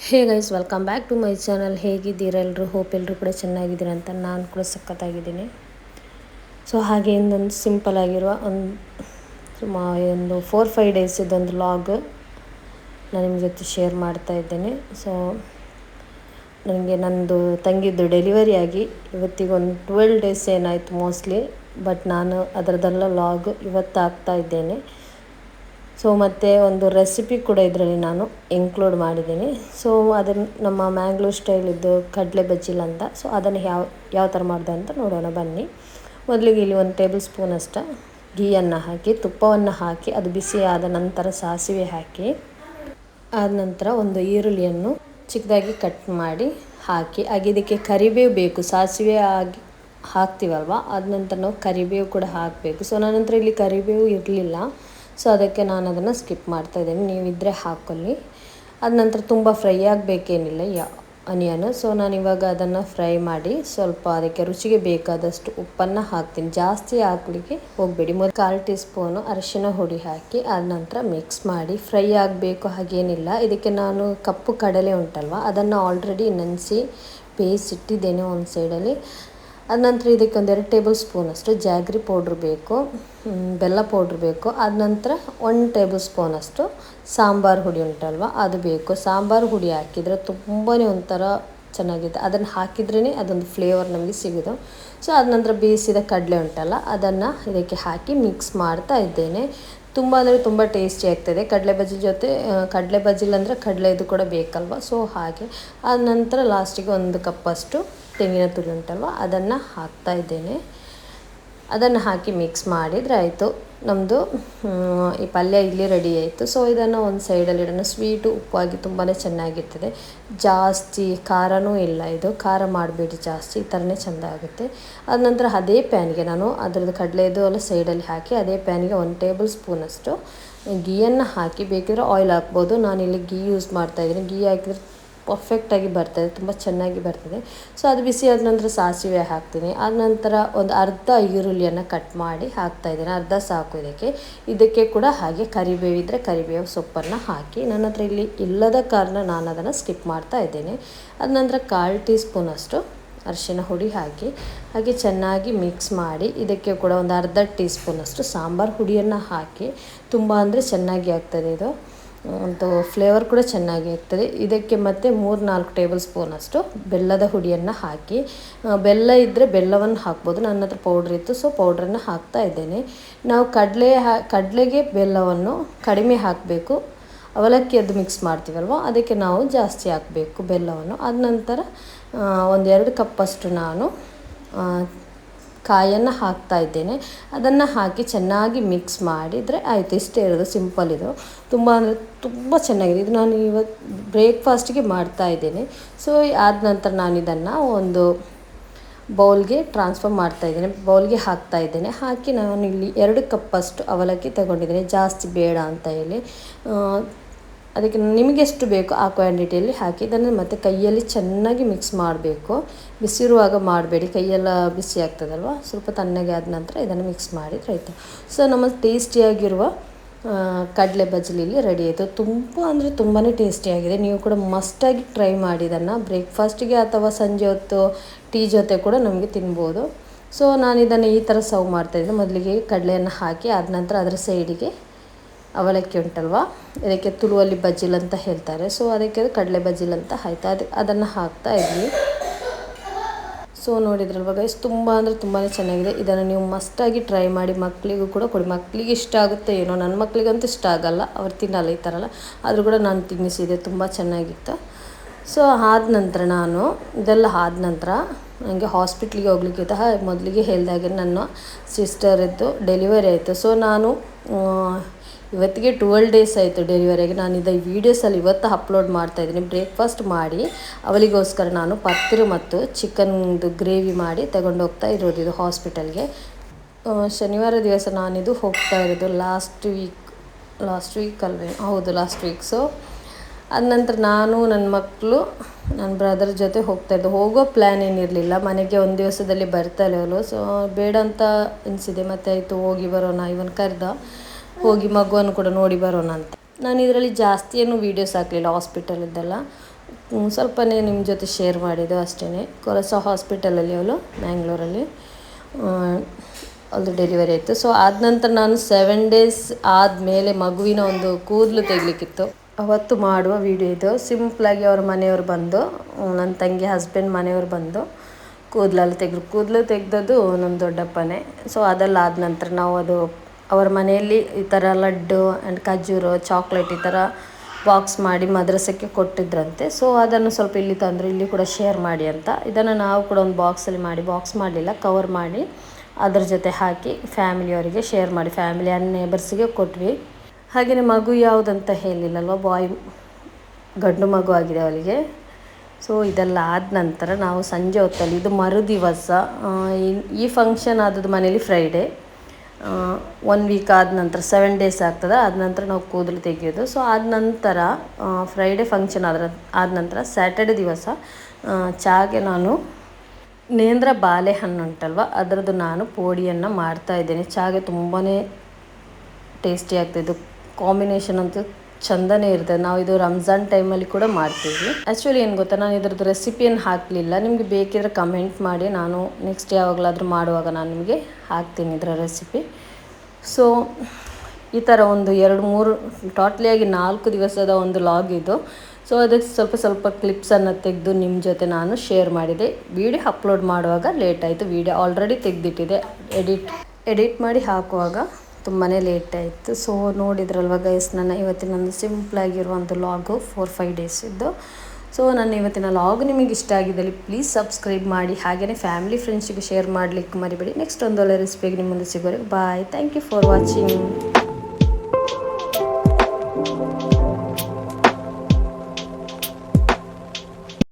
Hey guys, welcome back to my channel. ಹೇಗಿದ್ದೀರಾ ಎಲ್ಲರೂ? Hope ಎಲ್ಲರೂ ಕೂಡ ಚೆನ್ನಾಗಿದ್ದೀರಾ ಅಂತ. ನಾನು ಕೂಡ ಸಖತ್ತಾಗಿದ್ದೀನಿ. ಸೊ ಹಾಗೆ ಇನ್ನೊಂದು ಸಿಂಪಲ್ ಆಗಿರುವ ಒಂದು 4-5 ಡೇಸ್ ಇದೊಂದು ವ್ಲಾಗ್ ನಾನು ನಿಮ್ಮ ಜೊತೆ ಶೇರ್ ಮಾಡ್ತಾ ಇದ್ದೇನೆ. ಸೊ ನನಗೆ ನನ್ನದು ತಂಗಿದ್ದು ಡೆಲಿವರಿ ಆಗಿ ಇವತ್ತಿಗೆ ಒಂದು 12 ಡೇಸ್ ಏನಾಯಿತು ಮೋಸ್ಟ್ಲಿ. ಬಟ್ ನಾನು ಅದರದ್ದೆಲ್ಲ ವ್ಲಾಗ್ ಇವತ್ತು ಹಾಕ್ತಾ ಇದ್ದೇನೆ. ಸೊ ಮತ್ತು ಒಂದು ರೆಸಿಪಿ ಕೂಡ ಇದರಲ್ಲಿ ನಾನು ಇನ್ಕ್ಲೂಡ್ ಮಾಡಿದ್ದೀನಿ. ಸೊ ಅದನ್ನು ನಮ್ಮ ಮ್ಯಾಂಗ್ಳೂರ್ ಸ್ಟೈಲಿದ್ದು ಕಡಲೆ ಬಜ್ಜಿಲ್ ಅಂತ. ಸೊ ಅದನ್ನು ಯಾವ ಥರ ಮಾಡಿದೆ ಅಂತ ನೋಡೋಣ ಬನ್ನಿ. ಮೊದಲಿಗೆ ಇಲ್ಲಿ 1 ಟೇಬಲ್ ಸ್ಪೂನ್ ಅಷ್ಟು ಗೀಯನ್ನು ಹಾಕಿ, ತುಪ್ಪವನ್ನು ಹಾಕಿ, ಅದು ಬಿಸಿ ಆದ ನಂತರ ಸಾಸಿವೆ ಹಾಕಿ, ಆದ ನಂತರ ಒಂದು ಈರುಳ್ಳಿಯನ್ನು ಚಿಕ್ಕದಾಗಿ ಕಟ್ ಮಾಡಿ ಹಾಕಿ, ಹಾಗೆ ಇದಕ್ಕೆ ಕರಿಬೇವು ಬೇಕು. ಸಾಸಿವೆ ಹಾಕ್ತೀವಲ್ವ, ಆದ ನಂತರ ನಾವು ಕರಿಬೇವು ಕೂಡ ಹಾಕಬೇಕು. ಸೊ ನನ್ನ ಹತ್ರ ಇಲ್ಲಿ ಕರಿಬೇವು ಇರಲಿಲ್ಲ, ಸೊ ಅದಕ್ಕೆ ನಾನು ಅದನ್ನು ಸ್ಕಿಪ್ ಮಾಡ್ತಾಯಿದ್ದೀನಿ. ನೀವಿದ್ದರೆ ಹಾಕ್ಕೊಳ್ಳಿ. ಅದ ನಂತರ ತುಂಬ ಫ್ರೈ ಆಗಬೇಕೇನಿಲ್ಲ ಆನಿಯನು. ಸೊ ನಾನಿವಾಗ ಅದನ್ನು ಫ್ರೈ ಮಾಡಿ ಸ್ವಲ್ಪ ಅದಕ್ಕೆ ರುಚಿಗೆ ಬೇಕಾದಷ್ಟು ಉಪ್ಪನ್ನು ಹಾಕ್ತೀನಿ. ಜಾಸ್ತಿ ಹಾಕಲಿಕ್ಕೆ ಹೋಗಬೇಡಿ. ಮೊದಲು 1/4 ಟೀ ಸ್ಪೂನು ಅರಿಶಿನ ಹುಡಿ ಹಾಕಿ ಆದ ನಂತರ ಮಿಕ್ಸ್ ಮಾಡಿ ಫ್ರೈ ಆಗಬೇಕು ಹಾಗೇನಿಲ್ಲ. ಇದಕ್ಕೆ ನಾನು ಕಪ್ಪು ಕಡಲೆ ಉಂಟಲ್ವ, ಅದನ್ನು ಆಲ್ರೆಡಿ ನೆನೆಸಿ ಬೇಯಿಸಿಟ್ಟಿದ್ದೇನೆ ಒಂದು ಸೈಡಲ್ಲಿ. ಆದ ನಂತರ ಇದಕ್ಕೆ 1-2 ಟೇಬಲ್ ಸ್ಪೂನಷ್ಟು ಜಾಗ್ರಿ ಪೌಡ್ರ್ ಬೇಕು, ಬೆಲ್ಲ ಪೌಡ್ರ್ ಬೇಕು. ಆದ ನಂತರ 1 ಟೇಬಲ್ ಸ್ಪೂನಷ್ಟು ಸಾಂಬಾರು ಹುಡಿ ಉಂಟಲ್ವ, ಅದು ಬೇಕು. ಸಾಂಬಾರು ಹುಡಿ ಹಾಕಿದರೆ ತುಂಬಾ ಒಂಥರ ಚೆನ್ನಾಗಿದೆ. ಅದನ್ನು ಹಾಕಿದ್ರೇ ಅದೊಂದು ಫ್ಲೇವರ್ ನಮಗೆ ಸಿಗೋದು. ಸೊ ಆದ ನಂತರ ಬೇಯಿಸಿದ ಕಡಲೆ ಉಂಟಲ್ಲ, ಅದನ್ನು ಇದಕ್ಕೆ ಹಾಕಿ ಮಿಕ್ಸ್ ಮಾಡ್ತಾ ಇದ್ದೇನೆ. ತುಂಬ ಅಂದರೆ ತುಂಬ ಟೇಸ್ಟಿ ಆಗ್ತದೆ ಕಡಲೆ ಬಜ್ಜಿ ಜೊತೆ. ಕಡಲೆ ಬಜ್ಜಿಲ್ ಅಂದರೆ ಕಡಲೆ ಇದು ಕೂಡ ಬೇಕಲ್ವ. ಸೊ ಹಾಗೆ ಆದ ನಂತರ ಲಾಸ್ಟಿಗೆ 1 ಕಪ್ಪಷ್ಟು ತೆಂಗಿನ ತುರಿ ಉಂಟಲ್ವ, ಅದನ್ನು ಹಾಕ್ತಾ ಇದ್ದೇನೆ. ಅದನ್ನು ಹಾಕಿ ಮಿಕ್ಸ್ ಮಾಡಿದರೆ ಆಯಿತು. ನಮ್ಮದು ಈ ಪಲ್ಯ ಇಲ್ಲಿ ರೆಡಿ ಆಯಿತು. ಸೊ ಇದನ್ನು ಒಂದು ಸೈಡಲ್ಲಿ ಇಡೋಣ. ಸ್ವೀಟು ಉಪ್ಪಾಗಿ ತುಂಬಾ ಚೆನ್ನಾಗಿರ್ತದೆ. ಜಾಸ್ತಿ ಖಾರನೂ ಇಲ್ಲ, ಇದು ಖಾರ ಮಾಡಬೇಡಿ ಜಾಸ್ತಿ, ಈ ಥರನೇ ಚೆಂದ ಆಗುತ್ತೆ. ಆದ ನಂತರ ಅದೇ ಪ್ಯಾನ್ಗೆ ನಾನು ಅದರದ್ದು ಕಡಲೆದು ಎಲ್ಲ ಸೈಡಲ್ಲಿ ಹಾಕಿ, ಅದೇ ಪ್ಯಾನ್ಗೆ 1 ಟೇಬಲ್ ಸ್ಪೂನಷ್ಟು ಗೀಯನ್ನು ಹಾಕಿ, ಬೇಕಿದ್ರೆ ಆಯಿಲ್ ಹಾಕ್ಬೋದು. ನಾನಿಲ್ಲಿ ಗೀ ಯೂಸ್ ಮಾಡ್ತಾಯಿದ್ದೀನಿ. ಗೀ ಹಾಕಿದರೆ ಪರ್ಫೆಕ್ಟಾಗಿ ಬರ್ತದೆ, ತುಂಬ ಚೆನ್ನಾಗಿ ಬರ್ತದೆ. ಸೊ ಅದು ಬಿಸಿ ಆದ ನಂತರ ಸಾಸಿವೆ ಹಾಕ್ತೀನಿ. ಆದ ನಂತರ ಒಂದು ಅರ್ಧ ಈರುಳ್ಳಿಯನ್ನು ಕಟ್ ಮಾಡಿ ಹಾಕ್ತಾಯಿದ್ದೀನಿ, ಅರ್ಧ ಸಾಕು ಇದಕ್ಕೆ ಕೂಡ ಹಾಗೆ ಕರಿಬೇವಿದ್ದರೆ ಕರಿಬೇವು ಸೊಪ್ಪನ್ನು ಹಾಕಿ. ನನ್ನ ಹತ್ರ ಇಲ್ಲಿ ಇಲ್ಲದ ಕಾರಣ ನಾನು ಅದನ್ನು ಸ್ಕಿಪ್ ಮಾಡ್ತಾ ಇದ್ದೇನೆ. ಆದ ನಂತರ 1/4 ಟೀ ಸ್ಪೂನಷ್ಟು ಅರಿಶಿನ ಹುಡಿ ಹಾಕಿ, ಹಾಗೆ ಚೆನ್ನಾಗಿ ಮಿಕ್ಸ್ ಮಾಡಿ, ಇದಕ್ಕೆ ಕೂಡ ಒಂದು ಅರ್ಧ ಟೀ ಸ್ಪೂನಷ್ಟು ಸಾಂಬಾರು ಹುಡಿಯನ್ನು ಹಾಕಿ. ತುಂಬ ಅಂದರೆ ಚೆನ್ನಾಗಿ ಆಗ್ತದೆ ಇದು, ಒಂದು ಫ್ಲೇವರ್ ಕೂಡ ಚೆನ್ನಾಗಿ ಆಗ್ತದೆ. ಇದಕ್ಕೆ ಮತ್ತು 3-4 ಟೇಬಲ್ ಸ್ಪೂನಷ್ಟು ಬೆಲ್ಲದ ಹುಡಿಯನ್ನು ಹಾಕಿ, ಬೆಲ್ಲ ಇದ್ದರೆ ಬೆಲ್ಲವನ್ನು ಹಾಕ್ಬೋದು. ನನ್ನ ಹತ್ರ ಪೌಡ್ರ್ ಇತ್ತು, ಸೊ ಪೌಡ್ರನ್ನು ಹಾಕ್ತಾ ಇದ್ದೇನೆ. ನಾವು ಕಡಲೆಗೆ ಬೆಲ್ಲವನ್ನು ಕಡಿಮೆ ಹಾಕಬೇಕು. ಅವಲಕ್ಕಿ ಅದು ಮಿಕ್ಸ್ ಮಾಡ್ತೀವಲ್ವ, ಅದಕ್ಕೆ ನಾವು ಜಾಸ್ತಿ ಹಾಕಬೇಕು ಬೆಲ್ಲವನ್ನು. ಆದ ನಂತರ 1-2 ಕಪ್ಪಷ್ಟು ನಾನು ಕಾಯನ್ನು ಹಾಕ್ತಾ ಇದ್ದೇನೆ. ಅದನ್ನು ಹಾಕಿ ಚೆನ್ನಾಗಿ ಮಿಕ್ಸ್ ಮಾಡಿದರೆ ಆಯಿತು. ಇಷ್ಟೇ ಇರೋದು, ಸಿಂಪಲ್ ಇದು. ತುಂಬ ಅಂದರೆ ತುಂಬ ಚೆನ್ನಾಗಿದೆ ಇದು. ನಾನು ಇವತ್ತು ಬ್ರೇಕ್ಫಾಸ್ಟಿಗೆ ಮಾಡ್ತಾ ಇದ್ದೇನೆ. ಸೊ ಆದ ನಂತರ ನಾನು ಇದನ್ನು ಒಂದು ಬೌಲ್ಗೆ ಟ್ರಾನ್ಸ್ಫರ್ ಮಾಡ್ತಾಯಿದ್ದೇನೆ, ಬೌಲ್ಗೆ ಹಾಕ್ತಾ ಇದ್ದೇನೆ. ಹಾಕಿ ನಾನು ಇಲ್ಲಿ 2 ಕಪ್ಪಷ್ಟು ಅವಲಕ್ಕಿ ತಗೊಂಡಿದ್ದೇನೆ, ಜಾಸ್ತಿ ಬೇಡ ಅಂತ ಹೇಳಿ. ಅದಕ್ಕೆ ನಿಮಗೆ ಎಷ್ಟು ಬೇಕು ಆ ಕ್ವಾಂಟಿಟಿಯಲ್ಲಿ ಹಾಕಿ ಇದನ್ನು ಮತ್ತೆ ಕೈಯಲ್ಲಿ ಚೆನ್ನಾಗಿ ಮಿಕ್ಸ್ ಮಾಡಬೇಕು. ಬಿಸಿರುವಾಗ ಮಾಡಬೇಡಿ, ಕೈಯೆಲ್ಲ ಬಿಸಿ ಆಗ್ತದಲ್ವ. ಸ್ವಲ್ಪ ತಣ್ಣಗೆ ಆದ ನಂತರ ಇದನ್ನು ಮಿಕ್ಸ್ ಮಾಡಿದರೆ ಆಯಿತು. ಸೊ ನಮ್ಮ ಟೇಸ್ಟಿಯಾಗಿರುವ ಕಡಲೆ ಬಜ್ಲಿ ಇಲ್ಲಿ ರೆಡಿ ಆಯಿತು. ತುಂಬ ಅಂದರೆ ತುಂಬಾ ಟೇಸ್ಟಿಯಾಗಿದೆ. ನೀವು ಕೂಡ ಮಸ್ಟಾಗಿ ಟ್ರೈ ಮಾಡಿ ಇದನ್ನು. ಬ್ರೇಕ್ಫಾಸ್ಟಿಗೆ ಅಥವಾ ಸಂಜೆ ಹೊತ್ತು ಟೀ ಜೊತೆ ಕೂಡ ನಮಗೆ ತಿನ್ಬೋದು. ಸೊ ನಾನು ಇದನ್ನು ಈ ಥರ ಸರ್ವ್ ಮಾಡ್ತಾಯಿದ್ದೀನಿ. ಮೊದಲಿಗೆ ಕಡಲೆಯನ್ನು ಹಾಕಿ, ಆದ ನಂತರ ಅದರ ಸೈಡಿಗೆ ಅವಲಕ್ಕಿ ಉಂಟಲ್ವ, ಇದಕ್ಕೆ ತುಳುವಲ್ಲಿ ಬಜ್ಜಿಲ್ ಅಂತ ಹೇಳ್ತಾರೆ. ಸೊ ಅದಕ್ಕೆ ಕಡಲೆ ಬಜ್ಜಿಲ್ ಅಂತ ಆಯಿತು. ಅದನ್ನು ಹಾಕ್ತಾ ಇದ್ವಿ. ಸೊ ನೋಡಿದ್ರಲ್ವ ಗೈಸ್, ತುಂಬ ಅಂದರೆ ತುಂಬಾ ಚೆನ್ನಾಗಿದೆ. ಇದನ್ನು ನೀವು ಮಸ್ಟಾಗಿ ಟ್ರೈ ಮಾಡಿ, ಮಕ್ಕಳಿಗೂ ಕೂಡ ಕೊಡಿ. ಮಕ್ಕಳಿಗೆ ಇಷ್ಟ ಆಗುತ್ತೆ ಏನೋ, ನನ್ನ ಮಕ್ಕಳಿಗಂತೂ ಇಷ್ಟ ಆಗೋಲ್ಲ, ಅವ್ರು ತಿನ್ನಲ್ಲ ಈ ಥರ ಎಲ್ಲ. ಆದರೂ ಕೂಡ ನಾನು ತಿನ್ನಿಸಿದೆ, ತುಂಬ ಚೆನ್ನಾಗಿತ್ತು. ಸೊ ಆದ ನಂತರ ನಾನು ಇದೆಲ್ಲ ಆದ ನಂತರ ನನಗೆ ಹಾಸ್ಪಿಟ್ಲಿಗೆ ಹೋಗ್ಲಿಕ್ಕಿತ್ತು. ಮೊದಲಿಗೆ ಹೇಳಿದಾಗೆ ನನ್ನ ಸಿಸ್ಟರಿದ್ದು ಡೆಲಿವರಿ ಆಯಿತು. ಸೊ ನಾನು ಇವತ್ತಿಗೆ 12 ಡೇಸ್ ಆಯಿತು ಡೆಲಿವರಿಗೆ. ನಾನು ಇದು ವೀಡಿಯೋಸಲ್ಲಿ ಇವತ್ತು ಅಪ್ಲೋಡ್ ಮಾಡ್ತಾಯಿದ್ದೀನಿ. ಬ್ರೇಕ್ಫಾಸ್ಟ್ ಮಾಡಿ ಅವಳಿಗೋಸ್ಕರ ನಾನು ಪತ್ತಿರು ಮತ್ತು ಚಿಕನ್ದು ಗ್ರೇವಿ ಮಾಡಿ ತಗೊಂಡೋಗ್ತಾ ಇರೋದು ಇದು ಹಾಸ್ಪಿಟಲ್ಗೆ. ಶನಿವಾರ ದಿವಸ ನಾನಿದು ಹೋಗ್ತಾ ಇರೋದು. ಲಾಸ್ಟ್ ವೀಕ್ ಅಲ್ವೇ? ಹೌದು, ಲಾಸ್ಟ್ ವೀಕ್. ಸೊ ಅದ ನಂತರ ನಾನು ನನ್ನ ಮಕ್ಕಳು ನನ್ನ ಬ್ರದರ್ ಜೊತೆ ಹೋಗ್ತಾಯಿದ್ದೆ. ಹೋಗೋ ಪ್ಲ್ಯಾನ್ ಏನಿರಲಿಲ್ಲ, ಮನೆಗೆ ಒಂದು ದಿವಸದಲ್ಲಿ ಬರ್ತಾಳೆ ಅವಳು. ಸೊ ಬೇಡ ಅಂತ ಅನಿಸಿದೆ. ಮತ್ತು ಆಯಿತು ಹೋಗಿ ಬರೋಣ, ಇವನು ಕರೆದ, ಹೋಗಿ ಮಗುವನ್ನು ಕೂಡ ನೋಡಿ ಬರೋಣ ಅಂತ. ನಾನು ಇದರಲ್ಲಿ ಜಾಸ್ತಿ ಏನು ವೀಡಿಯೋಸ್ ಹಾಕಲಿಲ್ಲ ಹಾಸ್ಪಿಟಲಿದ್ದೆಲ್ಲ. ಸ್ವಲ್ಪನೇ ನಿಮ್ಮ ಜೊತೆ ಶೇರ್ ಮಾಡಿದ್ದು ಅಷ್ಟೇ. ಕೊರಸ ಹಾಸ್ಪಿಟಲಲ್ಲಿ ಅವಳು ಮ್ಯಾಂಗ್ಳೂರಲ್ಲಿ ಅದು ಡೆಲಿವರಿ ಆಯಿತು. ಸೊ ಆದ ನಂತರ ನಾನು 7 ಡೇಸ್ ಆದಮೇಲೆ ಮಗುವಿನ ಒಂದು ಕೂದಲು ತೆಗಲಿಕ್ಕಿತ್ತು. ಅವತ್ತು ಮಾಡುವ ವಿಡಿಯೋ ಇದು. ಸಿಂಪ್ಲಾಗಿ ಅವ್ರ ಮನೆಯವರು ಬಂದು, ನನ್ನ ತಂಗಿ ಹಸ್ಬೆಂಡ್ ಮನೆಯವರು ಬಂದು ಕೂದಲು ತೆಗೆದದ್ದು ನಮ್ಮ ದೊಡ್ಡಪ್ಪನೇ. ಸೊ ಅದೆಲ್ಲ ಆದ ನಂತರ ನಾವು ಅದು ಅವ್ರ ಮನೆಯಲ್ಲಿ ಈ ಥರ ಲಡ್ಡು ಆ್ಯಂಡ್ ಖಜೂರು ಚಾಕ್ಲೇಟ್ ಈ ಥರ ಬಾಕ್ಸ್ ಮಾಡಿ ಮದ್ರಸಕ್ಕೆ ಕೊಟ್ಟಿದ್ರಂತೆ. ಸೊ ಅದನ್ನು ಸ್ವಲ್ಪ ಇಲ್ಲಿ ತಂದರು, ಇಲ್ಲಿ ಕೂಡ ಶೇರ್ ಮಾಡಿ ಅಂತ. ಇದನ್ನು ನಾವು ಕೂಡ ಒಂದು ಬಾಕ್ಸಲ್ಲಿ ಮಾಡಿ, ಬಾಕ್ಸ್ ಮಾಡಲಿಲ್ಲ, ಕವರ್ ಮಾಡಿ ಅದ್ರ ಜೊತೆ ಹಾಕಿ ಫ್ಯಾಮಿಲಿಯವರಿಗೆ ಶೇರ್ ಮಾಡಿ, ಫ್ಯಾಮಿಲಿ ಆ್ಯಂಡ್ ನೇಬರ್ಸಿಗೆ ಕೊಟ್ವಿ. ಹಾಗೆಯೇ ಮಗು ಯಾವುದಂತ ಹೇಳಿಲ್ಲಲ್ವ, ಗಂಡು ಮಗು ಆಗಿದೆ ಅವಳಿಗೆ. ಸೊ ಇದೆಲ್ಲ ಆದ ನಂತರ ನಾವು ಸಂಜೆ ಹೊತ್ತಲ್ಲಿ, ಇದು ಮರುದಿವಸ, ಈ ಫಂಕ್ಷನ್ ಆದದ್ದು ಮನೇಲಿ ಫ್ರೈಡೇ, 1 ವೀಕ್ ಆದ ನಂತರ 7 ಡೇಸ್ ಆಗ್ತದೆ. ಆದ ನಂತರ ನಾವು ಕೂದಲು ತೆಗೆಯೋದು. ಸೊ ಆದ ನಂತರ ಫ್ರೈಡೇ ಫಂಕ್ಷನ್ ಆದ ನಂತರ ಸ್ಯಾಟರ್ಡೆ ದಿವಸ ಚಾಗೆ ನಾನು ನೇಂದ್ರ ಬಾಳೆಹಣ್ಣು ಉಂಟಲ್ವ, ಅದರದ್ದು ನಾನು ಪೋಡಿಯನ್ನು ಮಾಡ್ತಾಯಿದ್ದೇನೆ. ಚಾಗೆ ತುಂಬಾ ಟೇಸ್ಟಿ ಆಗ್ತಾಯಿದ್ದು, ಕಾಂಬಿನೇಷನ್ ಅಂತೂ ಚೆಂದನೇ ಇರ್ತದೆ. ನಾವು ಇದು ರಂಜಾನ್ ಟೈಮಲ್ಲಿ ಕೂಡ ಮಾಡ್ತೀವಿ. ಆ್ಯಕ್ಚುಲಿ ಏನು ಗೊತ್ತಾ, ನಾನು ಇದರದ್ದು ರೆಸಿಪಿಯನ್ನು ಹಾಕಲಿಲ್ಲ. ನಿಮಗೆ ಬೇಕಿದ್ರೆ ಕಮೆಂಟ್ ಮಾಡಿ, ನಾನು ನೆಕ್ಸ್ಟ್ ಯಾವಾಗಲಾದರೂ ಮಾಡುವಾಗ ನಾನು ನಿಮಗೆ ಹಾಕ್ತೀನಿ ಇದರ ರೆಸಿಪಿ. ಸೊ ಈ ಥರ ಒಂದು 2-3 ಟೋಟ್ಲಿಯಾಗಿ 4 ದಿವಸದ ಒಂದು ಲಾಗ್ ಇದು. ಸೊ ಅದಕ್ಕೆ ಸ್ವಲ್ಪ ಕ್ಲಿಪ್ಸನ್ನು ತೆಗೆದು ನಿಮ್ಮ ಜೊತೆ ನಾನು ಶೇರ್ ಮಾಡಿದೆ. ವಿಡಿಯೋ ಅಪ್ಲೋಡ್ ಮಾಡುವಾಗ ಲೇಟ್ ಆಯಿತು. ವಿಡಿಯೋ ಆಲ್ರೆಡಿ ತೆಗೆದಿಟ್ಟಿದೆ, ಎಡಿಟ್ ಮಾಡಿ ಹಾಕುವಾಗ ತುಂಬಾ ಲೇಟ್ ಆಯಿತು. ಸೊ ನೋಡಿದ್ರಲ್ವ ಗೈಸ್, ನನ್ನ ಇವತ್ತಿನೊಂದು ಸಿಂಪಲಾಗಿರುವಂಥ ಲಾಗು 4-5 ಡೇಸ್ ಇದ್ದು. ಸೊ ನನ್ನ ಇವತ್ತಿನ ಲಾಗ್ ನಿಮಗೆ ಇಷ್ಟ ಆಗಿದ್ದಲ್ಲಿ ಪ್ಲೀಸ್ ಸಬ್ಸ್ಕ್ರೈಬ್ ಮಾಡಿ, ಹಾಗೆಯೇ ಫ್ಯಾಮಿಲಿ ಫ್ರೆಂಡ್ಸಿಗೆ ಶೇರ್ ಮಾಡಲಿಕ್ಕೆ ಮರಿಬೇಡಿ. ನೆಕ್ಸ್ಟ್ ಒಂದು ಒಳ್ಳೆ ರೆಸಿಪಿಗೆ ನಿಮ್ಮ ಮುಂದೆ ಸಿಗೋರಿಗೆ bye. Thank you for watching.